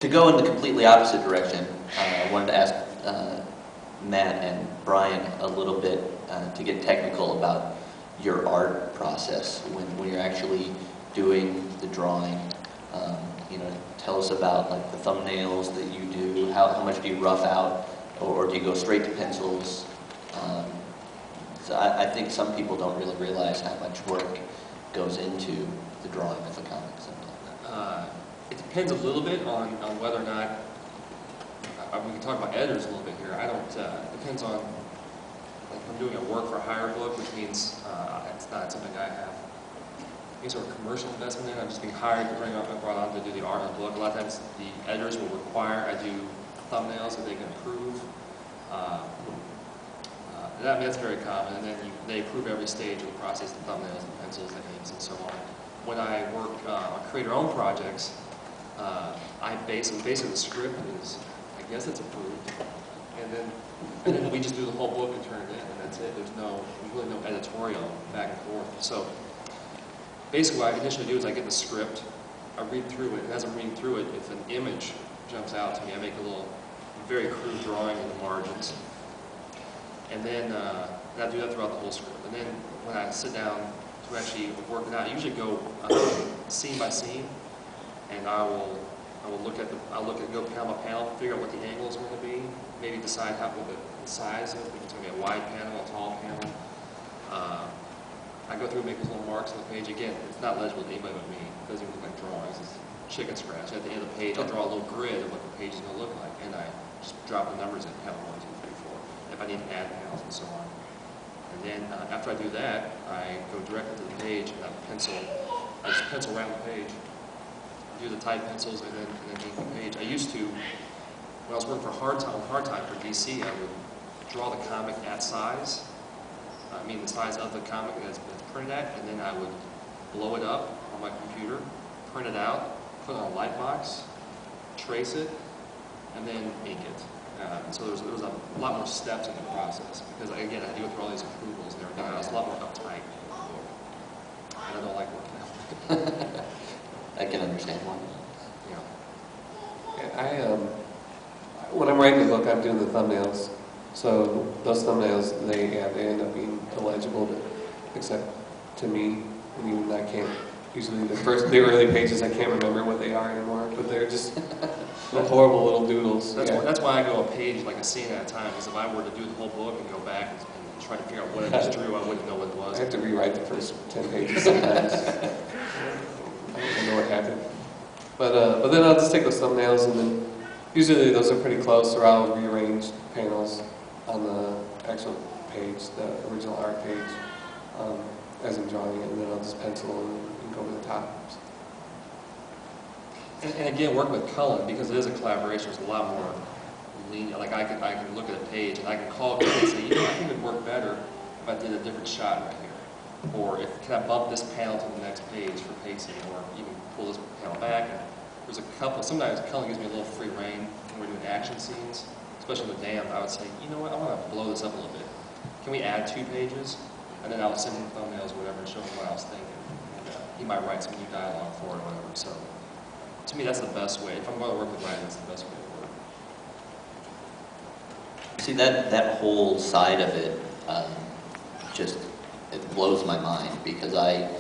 To go in the completely opposite direction, I wanted to ask Matt and Brian a little bit to get technical about your art process when you're actually doing the drawing. You know, tell us about like the thumbnails that you do. How much do you rough out, or do you go straight to pencils? So I think some people don't really realize how much work goes into the drawing of a comic sometimes. It depends a little bit on whether or not, we can talk about editors a little bit here. I don't, it depends on, like if I'm doing a work for hire book, which means it's not something I have any sort of commercial investment in. I'm just being hired to brought on to do the art on the book. A lot of times the editors will require I do thumbnails that they can approve. That's very common, and then they approve every stage of the process, the thumbnails, the pencils, the inks, and so on. When I work on creator-owned projects, I basically the script is, I guess it's approved, and then we just do the whole book and turn it in, and that's it. There's really no editorial back and forth. So basically what I initially do is I get the script, I read through it, and as I'm reading through it, if an image jumps out to me, I make a little very crude drawing in the margins. And then I do that throughout the whole script. And then when I sit down to actually work it out, I usually go scene by scene, and I will go panel by panel, figure out what the angles are going to be, maybe decide what the size is, if it's going to be a wide panel, a tall panel. I go through and make these little marks on the page. Again, it's not legible to anybody but me. It doesn't even look like drawings. It's chicken scratch. At the end of the page, I draw a little grid of what the page is going to look like, and I just drop the numbers in, panel 1, 2, 3, 4. If I need to add panels and so on. And then after I do that, I go directly to the page and I just pencil around the page. Do the type pencils and then ink the page. I used to, when I was working for Hard Time for DC, I would draw the comic at size. I mean the size of the comic that's printed at, and then I would blow it up on my computer, print it out, put it on a light box, trace it, and then ink it. And so there was a lot more steps in the process because, again, I had to go through all these approvals and everything. I was a lot more uptight with the book, and I don't like working out. I can understand why. Yeah. When I'm writing the book, I'm doing the thumbnails. So those thumbnails, they end up being illegible, except to me. I mean, I can't. Usually the early pages, I can't remember what they are anymore, but they're just horrible little doodles. That's why I go a page, like a scene at a time, because if I were to do the whole book and go back and try to figure out what I just drew, I wouldn't know what it was. I have to rewrite the first 10 pages sometimes. I don't know what happened. But then I'll just take those thumbnails, and then usually those are pretty close, or I'll rearrange panels on the actual page, the original art page, as I'm drawing it, and then I'll just pencil and go over the top. And again, working with Cullen, because it is a collaboration, there's a lot more lenient. Like I can look at a page and I can call Cullen and say, you know, I think it would work better if I did a different shot right here. Or can I bump this panel to the next page for pacing, or even pull this panel back. And there's a couple, sometimes Cullen gives me a little free rein when we're doing action scenes, especially with Damned. I would say, you know what, I want to blow this up a little bit. Can we add 2 pages? And then I would send him thumbnails or whatever and show him what I was thinking. And he might write some new dialogue for it or whatever. So to me, that's the best way. If I'm going to work with Ryan, that's the best way to work. See, that whole side of it, it blows my mind, because I've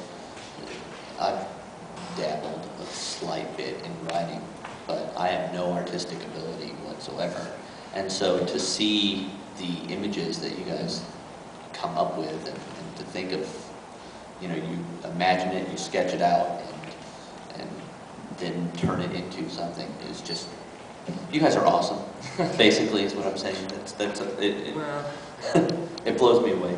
dabbled a slight bit in writing, but I have no artistic ability whatsoever. And so to see the images that you guys come up with, and to think of, you know, you imagine it, you sketch it out, and then turn it into something is just, you guys are awesome, basically, is what I'm saying. It blows me away.